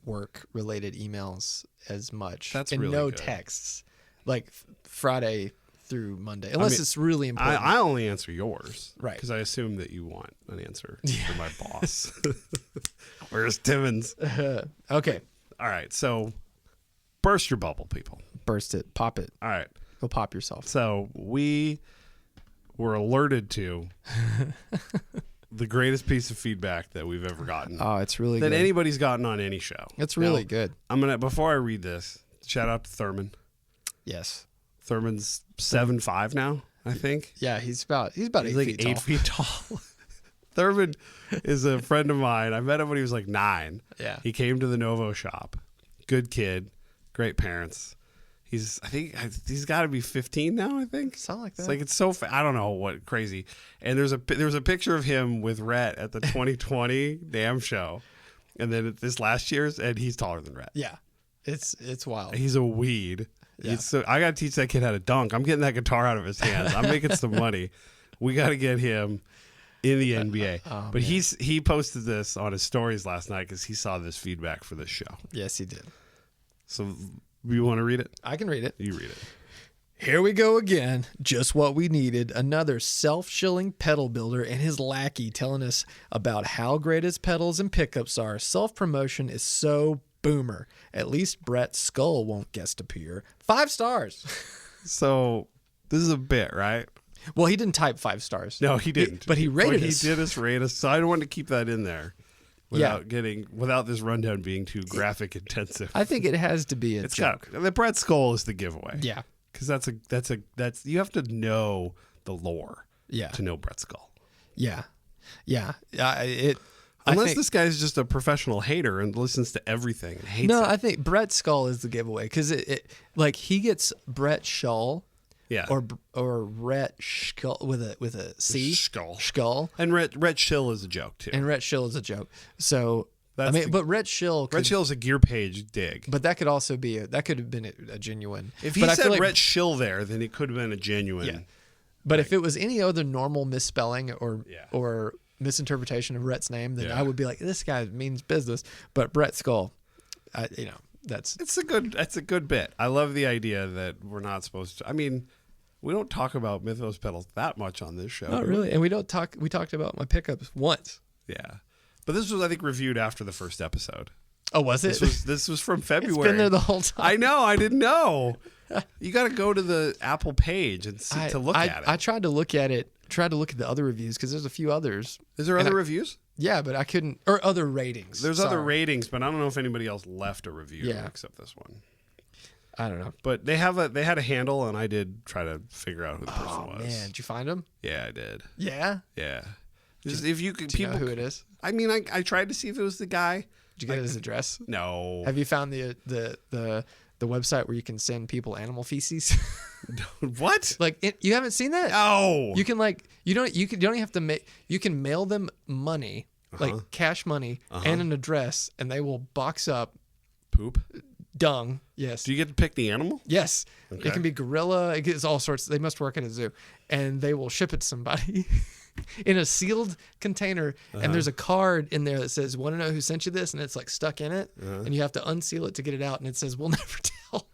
work related emails as much. That's and really no good. texts. Like Friday through Monday, unless it's really important. I only answer yours, right? Because I assume that you want an answer from my boss. Where's Timmons? Okay, all right. So, burst your bubble, people. Burst it, pop it. All right, go pop yourself. So we were alerted to the greatest piece of feedback that we've ever gotten. Oh, it's really good. That anybody's gotten on any show. It's really good. Before I read this, shout out to Thurman. Yes. Thurman's 7'5" now, I think. Yeah, he's about 8 feet tall. Thurman is a friend of mine. I met him when he was like 9. Yeah. He came to the Novo shop. Good kid. Great parents. I think he's got to be 15 now, I think. Something like that. It's like it's so I don't know what crazy. And there was a picture of him with Rhett at the 2020 Damn Show. And then at this last year's, and he's taller than Rhett. Yeah. It's wild. He's a weed. Yeah. So I got to teach that kid how to dunk. I'm getting that guitar out of his hands. I'm making some money. We got to get him in the NBA. But man. He posted this on his stories last night because he saw this feedback for this show. Yes, he did. So you want to read it? I can read it. You read it. Here we go again. Just what we needed. Another self-shilling pedal builder and his lackey telling us about how great his pedals and pickups are. Self-promotion is so boomer. At least Brett's skull won't guest appear. 5 stars. So this is a bit, right? Well, he didn't type 5 stars. No, he didn't. But he rated us. He did us rate us. So I wanted to keep that in there without this rundown being too graphic intensive. I think it has to be a joke. The Brett skull is the giveaway. Yeah. Because that's you have to know the lore. Yeah. To know Brett skull. Yeah. Yeah. Unless this guy's just a professional hater and listens to everything and hates it. No, I think Brett Skull is the giveaway because like he gets Brett Schull, or Rhett Skull with a C. Skull. And Rhett Schill is a joke too. And Rhett Schill is a joke. So But Red Shill Red Shill's a gear page dig. But that could also be that could have been a genuine. If he said Red Shill there, then it could have been a genuine. Yeah. But if it was any other normal misspelling or misinterpretation of Rhett's name, then I would be like, this guy means business. But Brett Skull, it's a good bit. I love the idea that we're not supposed to. I mean, we don't talk about Mythos pedals that much on this show. Not really, and we talked about my pickups once. Yeah, but this was, I think, reviewed after the first episode. Oh, was it? This was from February. It's been there the whole time. I know. I didn't know. You got to go to the Apple page and to look at it. I tried to look at it. Tried to look at the other reviews because there's a few others. Is there other reviews? Yeah, but I couldn't. Or other ratings. There's other ratings, but I don't know if anybody else left a review except this one. I don't know. But they had a handle, and I did try to figure out who the person was. Man, did you find him? Yeah, I did. Yeah. Yeah. Just if you could, do you know who it is? I mean, I tried to see if it was the guy. Did you get his address? No. Have you found the website where you can send people animal feces? What? You haven't seen that? No. You can you don't even have to you can mail them money, like cash money and an address, and they will box up poop. Dung, yes. Do you get to pick the animal? Yes. Okay. It can be gorilla. It gets all sorts. They must work at a zoo. And they will ship it to somebody in a sealed container. And there's a card in there that says, want to know who sent you this? And it's stuck in it. And you have to unseal it to get it out. And it says, we'll never tell.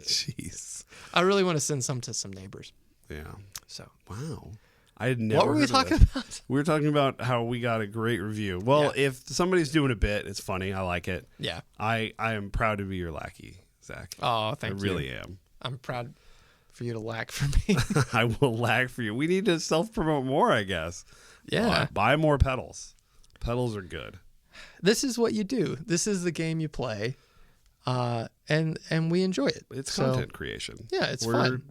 Jeez. I really want to send some to some neighbors. Yeah. So. Wow. I had never. What were we talking about? We were talking about how we got a great review. Well, if somebody's doing a bit, it's funny. I like it. Yeah. I am proud to be your lackey, Zach. Oh, thank you. I really am. I'm proud for you to lack for me. I will lag for you. We need to self-promote more, I guess. Yeah. Buy more pedals. Pedals are good. This is what you do. This is the game you play. And we enjoy it. It's content creation. Yeah, it's fun.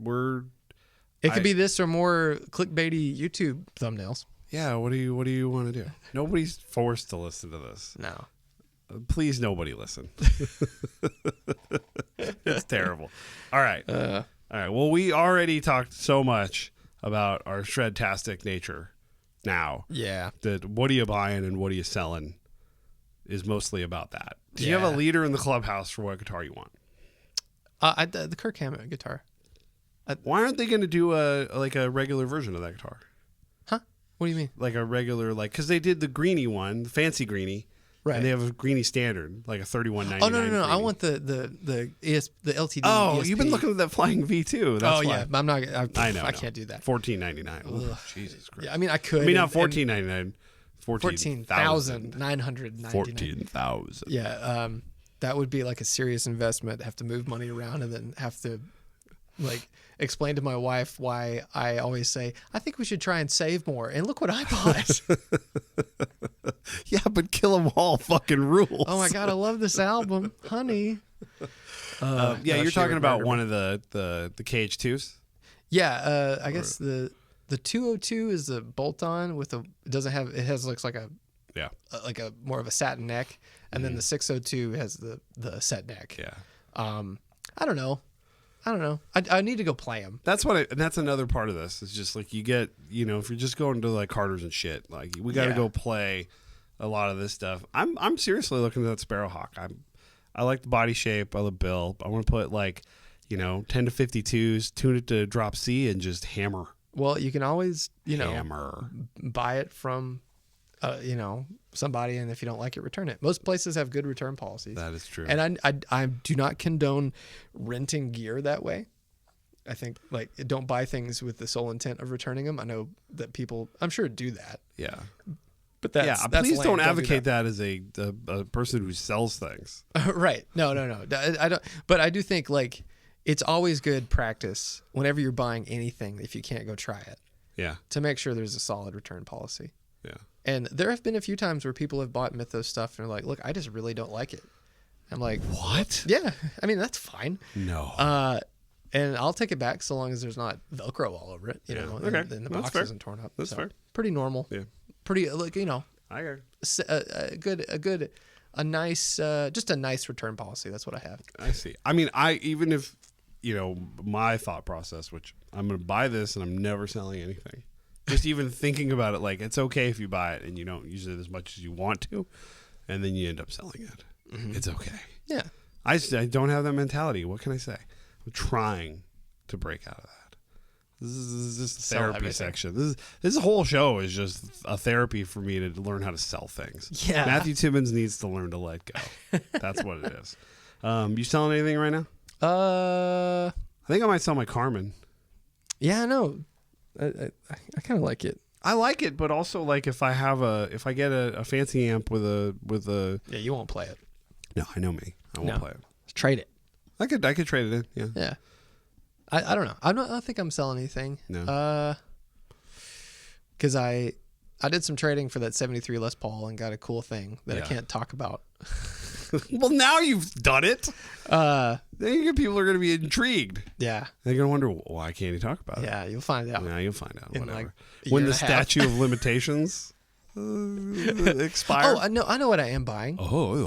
It could be this or more clickbaity YouTube thumbnails. Yeah, what do you want to do? Nobody's forced to listen to this. No. Please, nobody listen. It's terrible. All right. All right. Well, we already talked so much about our shred-tastic nature now. Yeah. That what are you buying and what are you selling is mostly about that. Do you have a leader in the clubhouse for what guitar you want? The Kirk Hammett guitar. Why aren't they going to do a regular version of that guitar? Huh? What do you mean? Like a regular, because they did the greeny one, the fancy greeny. Right. And they have a greeny standard, like a 3199. Oh, no. Greeny. I want the LTD. Oh, ESP. you've been looking at that Flying V2. That's why. Yeah. I'm not. I know. I can't do that. $14.99. Jesus Christ. Yeah, I mean, I could. I mean, not $14.99. 14,999. 14,000. Yeah. That would be like a serious investment. Have to move money around and then have to explain to my wife why I always say, I think we should try and save more. And look what I bought. Yeah, but Kill 'Em All fucking rules. Oh my God, I love this album. Honey. You're talking about one of the KH2s? Yeah, I guess the 202 is the bolt-on with looks like a more of a satin neck, and then the 602 has the set neck. Yeah. I don't know. I need to go play them. That's that's another part of this. It's just you get, if you're just going to Carter's and shit, we got to go play a lot of this stuff. I'm seriously looking at that Sparrowhawk. I like the body shape. I love the build. I want to put 10 to 52s, tune it to drop C, and just hammer. Well, you can always, hammer. buy it from, somebody, and if you don't like it, return it. Most places have good return policies. That is true. And I do not condone renting gear that way. I think don't buy things with the sole intent of returning them. I know that people, I'm sure, do that. Yeah. But that's please lame. don't advocate that as a person who sells things. Right. No. I don't. But I do think it's always good practice whenever you're buying anything if you can't go try it. Yeah. To make sure there's a solid return policy. Yeah. And there have been a few times where people have bought Mythos stuff and are like, "Look, I just really don't like it." I'm like, "What?" Yeah. I mean, that's fine. No. And I'll take it back so long as there's not Velcro all over it. Okay. And the box isn't torn up. That's fair. Pretty normal. Yeah. Pretty I agree. a nice return policy. That's what I have. I see. I mean, even if my thought process, which I'm going to buy this and I'm never selling anything. Just even thinking about it, it's okay if you buy it and you don't use it as much as you want to. and then you end up selling it. It's okay. Yeah. I don't have that mentality. What can I say? I'm trying to break out of that. This is just the Sell therapy everything. section. This whole show is just a therapy for me to learn how to sell things. Yeah. Matthew Timmons needs to learn to let go. That's what it is. You selling anything right now? Uh, I think I might sell my Carmen. yeah, no, I kind of like it. I like it, but also like if I get a fancy amp with a Yeah, you won't play it. no, I know me. I won't No. play it. Trade it. I could trade it in. Yeah. Yeah. I don't know. I don't think I'm selling anything. No. Because I did some trading for that 73 Les Paul and got a cool thing that I Yeah. can't talk about. Well, now you've done it. Uh, Then people are going to be intrigued. yeah. They're going to wonder why can't he talk about it. Yeah, you'll find out. Yeah, you'll find out. In Whatever. like a When year the and a half. statute of limitations expires. Oh, I know what I am buying. Oh,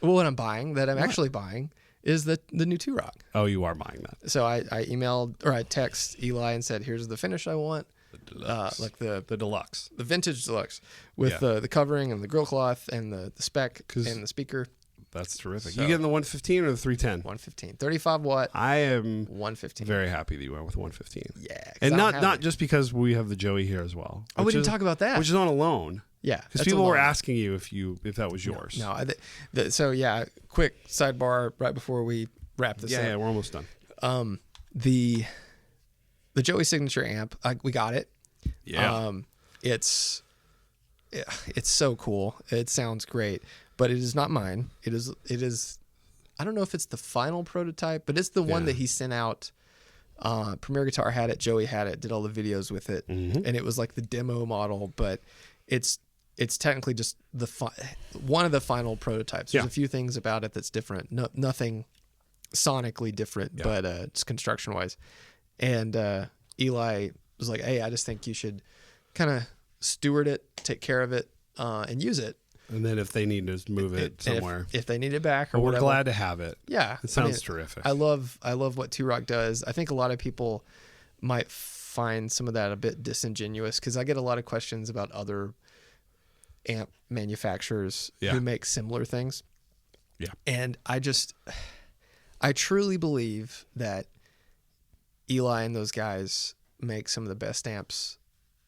Well, what I'm buying that I'm actually buying is the new Two Rock. oh, you are buying that. So I emailed or I text Eli and said, "Here's the finish I want." Like the deluxe. vintage deluxe with Yeah. the covering and the grill cloth and the spec 'Cause- and the speaker. That's terrific. So- You getting the 115 or the 310? 115, 35 watt, I am 115. very happy that you went with 115. Yeah, 'cause And I don't have not it. just because we have the Joey here as well. Oh, we which didn't is- talk about that. Which is on a loan. Yeah, Because that's people a were loan. asking you if that was yours. No, so yeah, quick sidebar right before we wrap this Yeah, up. we're almost done. The Joey signature amp, we got it. Yeah. It's so cool. It sounds great, but it is not mine. It is. I don't know if it's the final prototype, but it's the one Yeah. that he sent out. Premier Guitar had it. Joey had it. Did all the videos with it, and it was like the demo model. But it's technically just one of the final prototypes. There's Yeah. a few things about it that's different. No, nothing sonically different, but just construction wise. And Eli was like, "Hey, I just think you should kind of steward it, take care of it, and use it. And then if they need to move it And somewhere. if they need it back or But we're whatever." glad to have it. Yeah, It sounds terrific. I love what Two Rock does. I think a lot of people might find some of that a bit disingenuous because I get a lot of questions about other amp manufacturers Yeah. who make similar things. Yeah. And I truly believe that Eli and those guys make some of the best amps,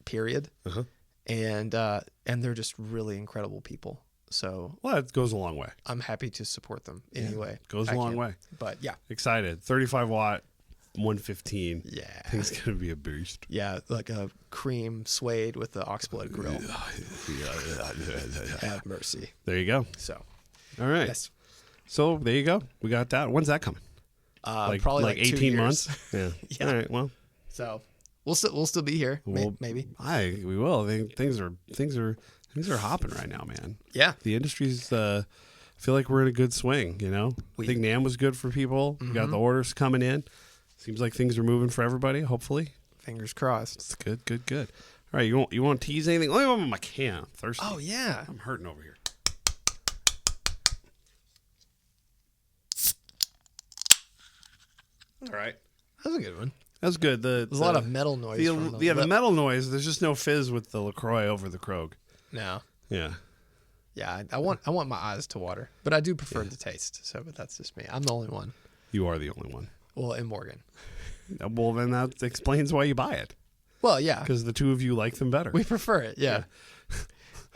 period. Uh-huh. And they're just really incredible people. So Well, it goes a long way. I'm happy to support them anyway. Goes a I long can. way. But yeah. Excited. 35 watt, 115. Yeah. I think it's going to be a boost. Yeah, like a cream suede with the oxblood grill. Have mercy. There you go. So, All right. yes. So there you go. We got that. When's that coming? Probably like 2 18 years. months? Yeah. Yeah. All right. Well, So we'll still be here. Well, Maybe. we will. I think things are hopping right now, man. Yeah. The industry's I feel like we're in a good swing, you know. I think NAMM was good for people. We got the orders coming in. Seems like things are moving for everybody, hopefully. Fingers crossed. It's good. All right, you want to tease anything? Let me open my can. I'm thirsty. Oh yeah. I'm hurting over here. All right. That was a good one. That was good. There's There's a lot of metal noise. from the the lip. metal noise. There's just no fizz with the LaCroix over the Krog. No. Yeah. Yeah, I want my eyes to water, but I do prefer the taste. So, but that's just me. I'm the only one. You are the only one. Well, in Morgan. Well, then that explains why you buy it. Well, yeah, Because the two of you like them better. we prefer it. Yeah.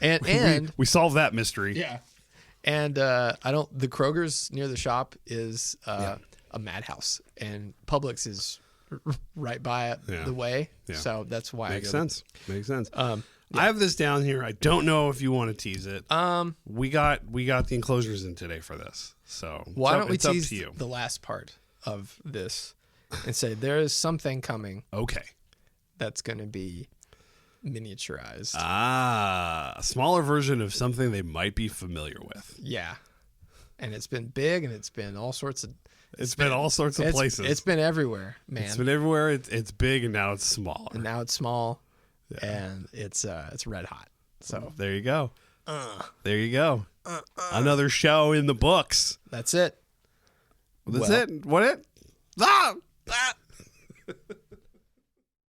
And we solved that mystery. yeah, and I don't. The Kroger's near the shop is a madhouse, and Publix is right by it Yeah. the way. Yeah. So that's why Makes I go. sense. Makes sense. Yeah. I have this down here. I don't know if you want to tease it. We got the enclosures in today for this. So Why don't we it's up tease to you? the last part of this and say there is something coming Okay. that's going to be miniaturized? A smaller version of something they might be familiar with. Yeah, and it's been big, and it's been all sorts of. It's been all sorts of places. It's been everywhere, man. It's been everywhere. It's big and now it's smaller. And now it's small, and it's red hot. So There you go. There you go. Another show in the books. that's it. That's Well- it. What it? Ah! Ah!